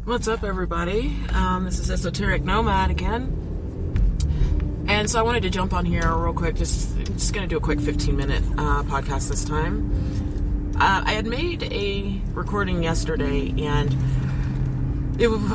What's up, everybody? This is Esoteric Nomad again. And so I wanted to jump on here real quick. Just going to do a quick 15-minute podcast this time. I had made a recording yesterday, and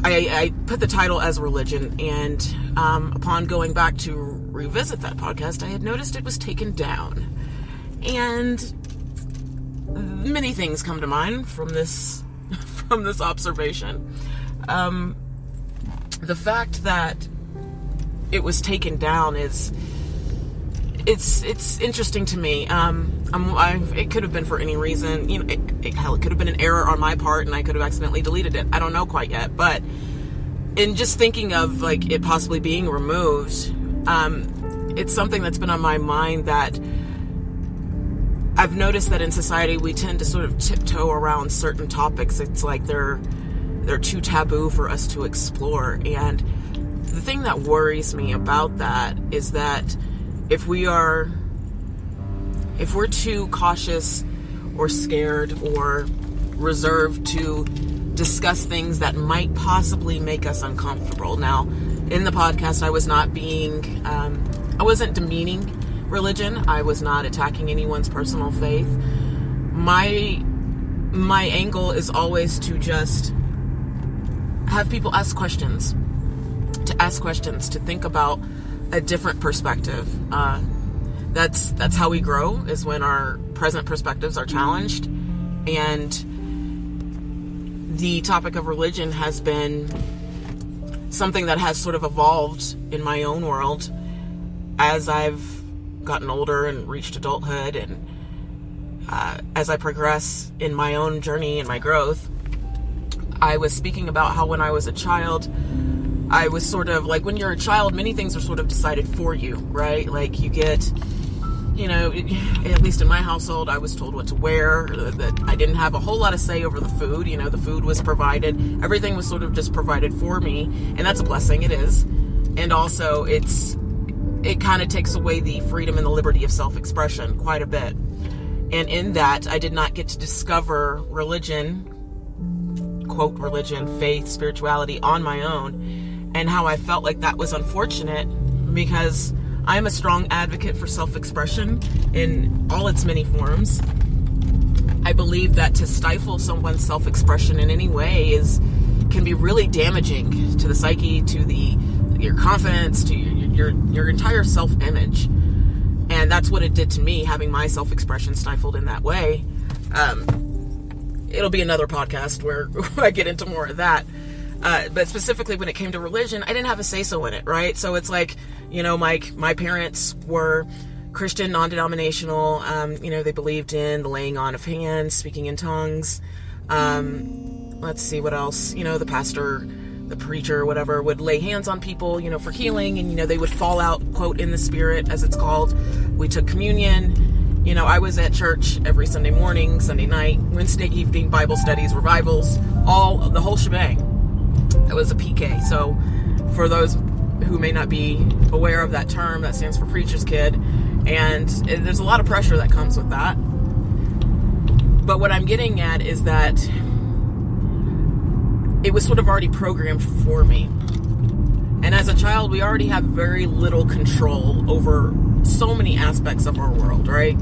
I put the title as religion. And upon going back to revisit that podcast, I had noticed it was taken down. And many things come to mind from this observation. The fact that it was taken down it's interesting to me. It could have been for any reason. It could have been an error on my part, and I could have accidentally deleted it. I don't know quite yet, but in just thinking of it possibly being removed, it's something that's been on my mind that I've noticed that in society we tend to sort of tiptoe around certain topics. It's like they're too taboo for us to explore. And the thing that worries me about that is that if we're too cautious or scared or reserved to discuss things that might possibly make us uncomfortable. Now, in the podcast, I wasn't demeaning religion. I was not attacking anyone's personal faith. My angle is always to just have people ask questions, to think about a different perspective. That's how we grow, is when our present perspectives are challenged. And the topic of religion has been something that has sort of evolved in my own world as I've gotten older and reached adulthood, and as I progress in my own journey and my growth. I was speaking about how when I was a child, I was sort of like, when you're a child, many things are sort of decided for you, right? Like you get, at least in my household, I was told what to wear, that I didn't have a whole lot of say over the food. The food was provided. Everything was sort of just provided for me. And that's a blessing. It is. And also it kind of takes away the freedom and the liberty of self-expression quite a bit. And in that, I did not get to discover religion, quote, religion, faith, spirituality on my own, and how I felt like that was unfortunate, because I'm a strong advocate for self-expression in all its many forms. I believe that to stifle someone's self-expression in any way can be really damaging to the psyche, to your confidence, to your entire self-image. And that's what it did to me, having my self-expression stifled in that way. It'll be another podcast where I get into more of that. But specifically when it came to religion, I didn't have a say-so in it, right? So it's like, my parents were Christian, non-denominational. They believed in the laying on of hands, speaking in tongues. Let's see what else. The pastor, the preacher, whatever, would lay hands on people, for healing. And, they would fall out, quote, in the spirit, as it's called. We took communion. I was at church every Sunday morning, Sunday night, Wednesday evening, Bible studies, revivals, the whole shebang. It was a PK. So for those who may not be aware of that term, that stands for preacher's kid. And there's a lot of pressure that comes with that. But what I'm getting at is that it was sort of already programmed for me. And as a child, we already have very little control over so many aspects of our world, right?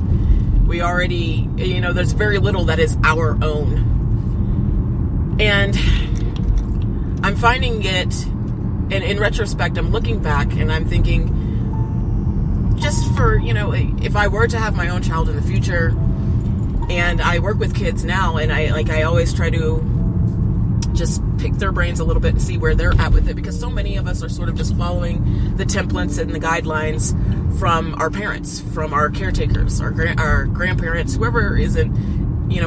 We already, there's very little that is our own. And I'm finding it, and in retrospect, I'm looking back and I'm thinking, just for, if I were to have my own child in the future, and I work with kids now, and I always try to just pick their brains a little bit and see where they're at with it, because so many of us are sort of just following the templates and the guidelines from our parents, from our caretakers, our grandparents, whoever isn't,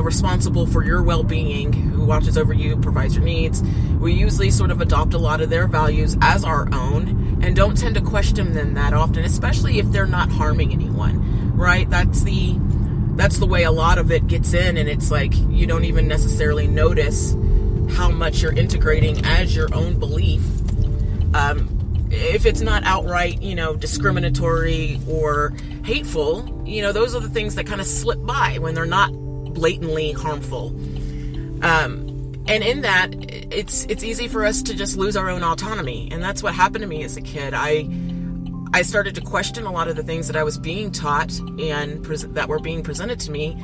responsible for your well-being, who watches over you, provides your needs. We usually sort of adopt a lot of their values as our own and don't tend to question them that often, especially if they're not harming anyone, right? That's the way a lot of it gets in, and it's like you don't even necessarily notice how much you're integrating as your own belief. If it's not outright, discriminatory or hateful, those are the things that kind of slip by when they're not blatantly harmful. And in that, it's easy for us to just lose our own autonomy. And that's what happened to me as a kid. I started to question a lot of the things that I was being taught and that were being presented to me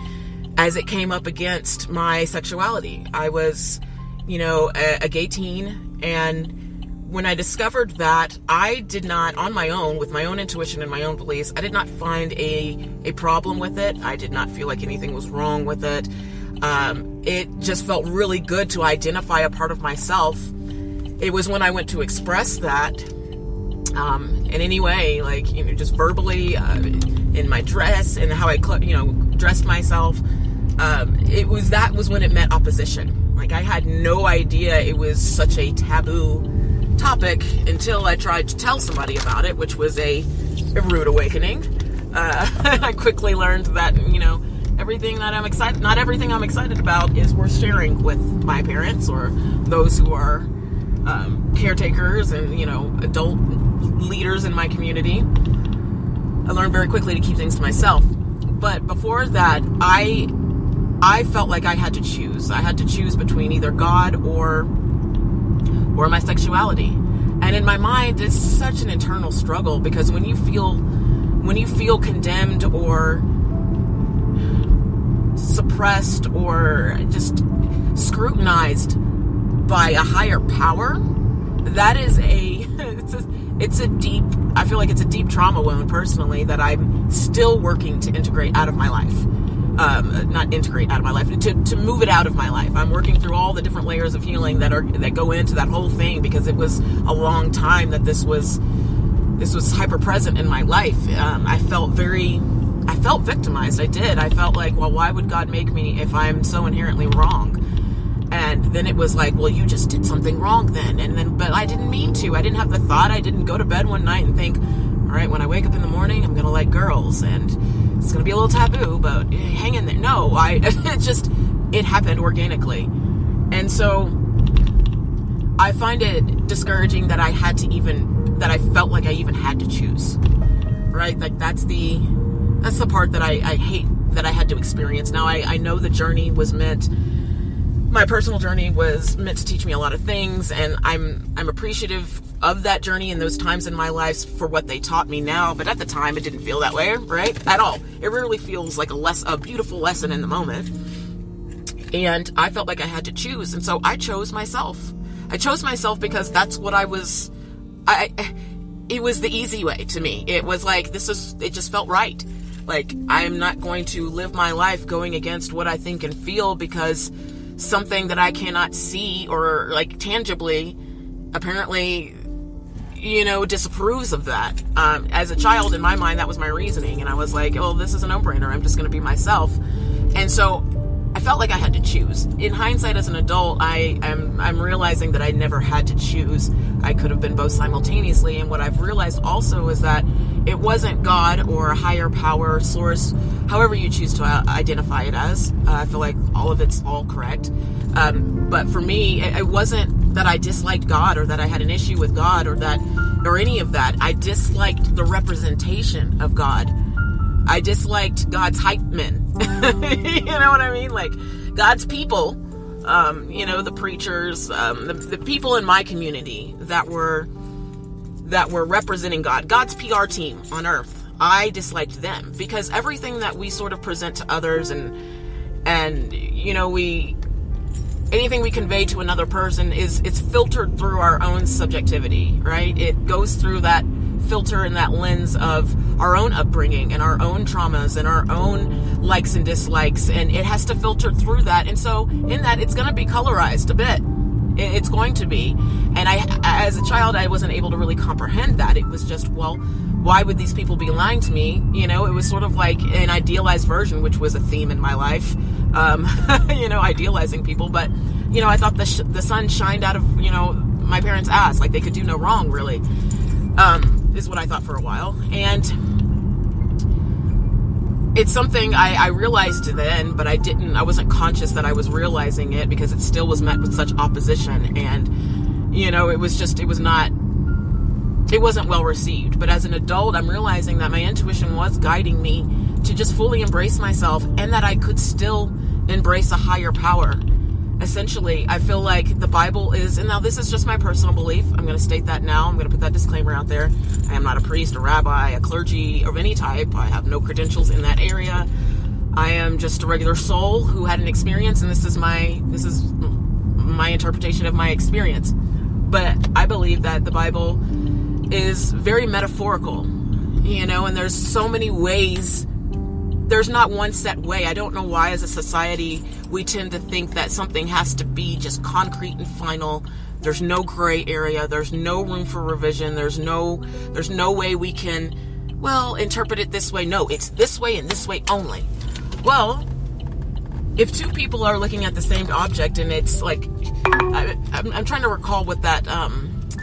as it came up against my sexuality. I was, a gay teen, and when I discovered that, I did not, on my own, with my own intuition and my own beliefs, I did not find a problem with it. I did not feel like anything was wrong with it. It just felt really good to identify a part of myself. It was when I went to express that, in any way, just verbally, in my dress and how I, dressed myself. That was when it met opposition. I had no idea it was such a taboo topic until I tried to tell somebody about it, which was a rude awakening. I quickly learned that, everything that not everything I'm excited about is worth sharing with my parents or those who are caretakers and, adult leaders in my community. I learned very quickly to keep things to myself. But before that, I felt like I had to choose. I had to choose between either God or my sexuality. And in my mind, it's such an internal struggle, because when you feel condemned or suppressed or just scrutinized by a higher power, that is I feel like it's a deep trauma wound personally that I'm still working to integrate out of my life. Not integrate out of my life, to move it out of my life. I'm working through all the different layers of healing that go into that whole thing, because it was a long time that this was hyper present in my life. I felt victimized. I did. I felt like, well, why would God make me if I'm so inherently wrong? And then it was like, well, you just did something wrong then. But I didn't mean to. I didn't have the thought. I didn't go to bed one night and think, all right, when I wake up in the morning, I'm going to like girls, and it's going to be a little taboo, but hang in there. No, it happened organically. And so I find it discouraging that I felt like I even had to choose, right? Like that's the part that I hate that I had to experience. Now I know the journey was my personal journey was meant to teach me a lot of things, and I'm appreciative of that journey and those times in my life for what they taught me now. But at the time, it didn't feel that way, right? At all. It really feels like a beautiful lesson in the moment. And I felt like I had to choose, and so I chose myself. I chose myself because that's what it was the easy way to me. It was like, it just felt right. Like, I'm not going to live my life going against what I think and feel because something that I cannot see or tangibly apparently disapproves of that. As a child, in my mind, that was my reasoning, and I was like, oh, this is a no-brainer. I'm just going to be myself. And so I felt like I had to choose. In hindsight, as an adult, I'm realizing that I never had to choose. I could have been both simultaneously. And what I've realized also is that it wasn't God or a higher power source, however you choose to identify it as. I feel like all of it's all correct. But for me, it wasn't that I disliked God or that I had an issue with God or any of that. I disliked the representation of God. I disliked God's hype men. You know what I mean? Like God's people, the preachers, the people in my community that were representing God's PR team on earth. I disliked them because everything that we sort of present to others and anything we convey to another person it's filtered through our own subjectivity, right? It goes through that filter and that lens of our own upbringing and our own traumas and our own likes and dislikes, and it has to filter through that. And so in that, it's going to be colorized a bit. It's going to be. And as a child, I wasn't able to really comprehend that. It was just, well, why would these people be lying to me? It was sort of like an idealized version, which was a theme in my life. Idealizing people. But, I thought the sun shined out of, my parents' ass. Like they could do no wrong, really. Is what I thought for a while. And it's something I realized then, but I wasn't conscious that I was realizing it because it still was met with such opposition. And, it wasn't well received. But as an adult, I'm realizing that my intuition was guiding me to just fully embrace myself, and that I could still embrace a higher power. essentially, I feel like the Bible is, and now this is just my personal belief. I'm going to state that now. I'm going to put that disclaimer out there. I am not a priest, a rabbi, a clergy of any type. I have no credentials in that area. I am just a regular soul who had an experience, and this is my interpretation of my experience. But I believe that the Bible is very metaphorical, and there's so many ways. There's not one set way. I don't know why as a society we tend to think that something has to be just concrete and final. There's no gray area. There's no room for revision. There's no way we can, interpret it this way. No, it's this way and this way only. Well, if two people are looking at the same object, and it's like, I'm trying to recall what that,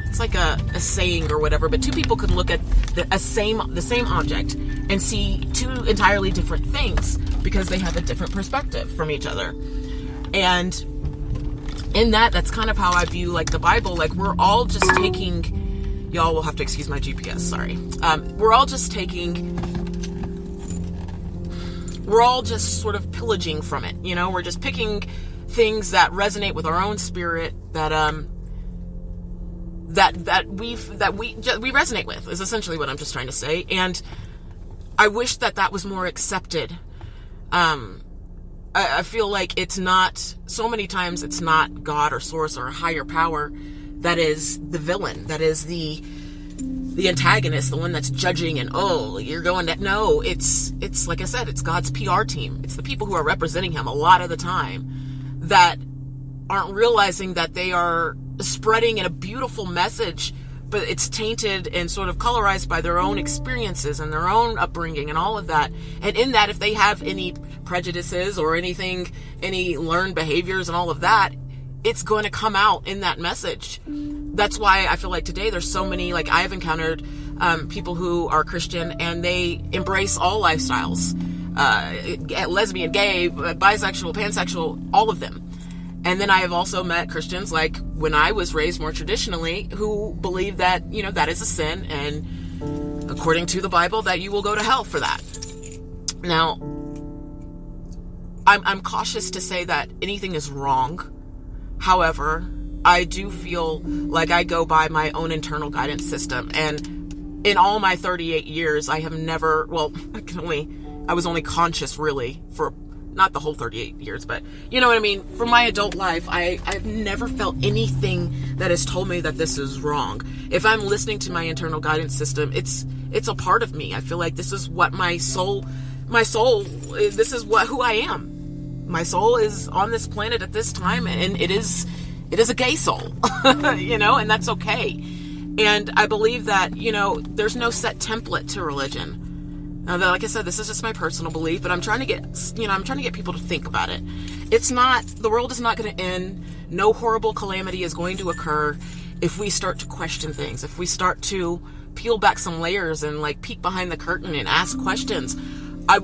it's like a saying or whatever, but two people could look at the same object and see two entirely different things because they have a different perspective from each other. And in that's kind of how I view like the Bible. Like, we're all just taking, y'all will have to excuse my GPS, sorry. We're all just sort of pillaging from it. We're just picking things that resonate with our own spirit, that we resonate with, is essentially what I'm just trying to say. And I wish that was more accepted. I feel like it's not, so many times it's not God or source or a higher power that is the villain, that is the antagonist, the one that's judging and, you're going to, no, it's like I said, it's God's PR team. It's the people who are representing him a lot of the time that aren't realizing that they are spreading in a beautiful message, but it's tainted and sort of colorized by their own experiences and their own upbringing and all of that. And in that, if they have any prejudices or anything, any learned behaviors and all of that, it's going to come out in that message. That's why I feel like today there's so many, like I've encountered people who are Christian and they embrace all lifestyles, lesbian, gay, bisexual, pansexual, all of them. And then I have also met Christians, like when I was raised more traditionally, who believe that, that is a sin, and according to the Bible, that you will go to hell for that. Now, I'm cautious to say that anything is wrong. However, I do feel like I go by my own internal guidance system. And in all my 38 years, I have never, I was only conscious really for not the whole 38 years, but you know what I mean? For my adult life, I've never felt anything that has told me that this is wrong. If I'm listening to my internal guidance system, it's a part of me. I feel like this is what this is who I am. My soul is on this planet at this time, and it is a gay soul, and that's okay. And I believe that, there's no set template to religion. Now, like I said, this is just my personal belief, but I'm trying to get people to think about it. The world is not going to end. No horrible calamity is going to occur if we start to question things, if we start to peel back some layers and like peek behind the curtain and ask questions. I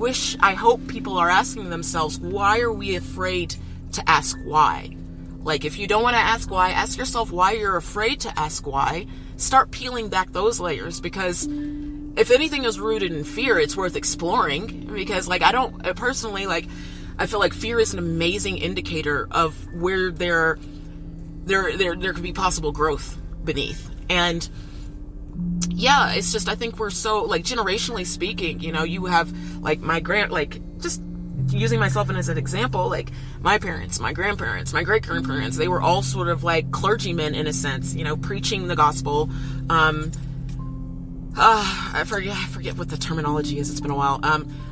hope people are asking themselves, why are we afraid to ask why? Like, if you don't want to ask why, ask yourself why you're afraid to ask why. Start peeling back those layers, because if anything is rooted in fear, it's worth exploring. Because I feel like fear is an amazing indicator of where there could be possible growth beneath. And yeah, it's just, I think we're so, like, generationally speaking, you have like just using myself as an example, like my parents, my grandparents, my great-grandparents, they were all sort of like clergymen in a sense, preaching the gospel. I forget what the terminology is. It's been a while.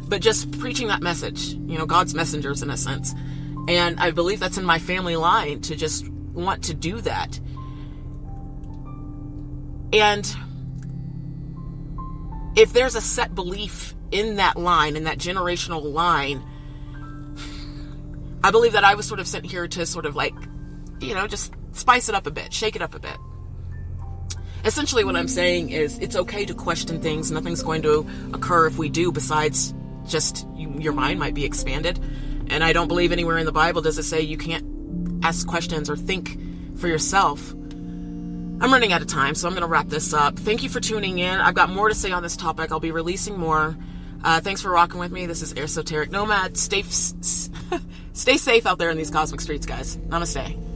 But just preaching that message, God's messengers in a sense. And I believe that's in my family line to just want to do that. And if there's a set belief in that line, in that generational line, I believe that I was sort of sent here to sort of like, just spice it up a bit, shake it up a bit. Essentially what I'm saying is it's okay to question things. Nothing's going to occur if we do, besides just your mind might be expanded. And I don't believe anywhere in the Bible does it say you can't ask questions or think for yourself. I'm running out of time, so I'm going to wrap this up. Thank you for tuning in. I've got more to say on this topic. I'll be releasing more. Thanks for rocking with me. This is Esoteric Nomad. Stay Stay safe out there in these cosmic streets, guys. Namaste.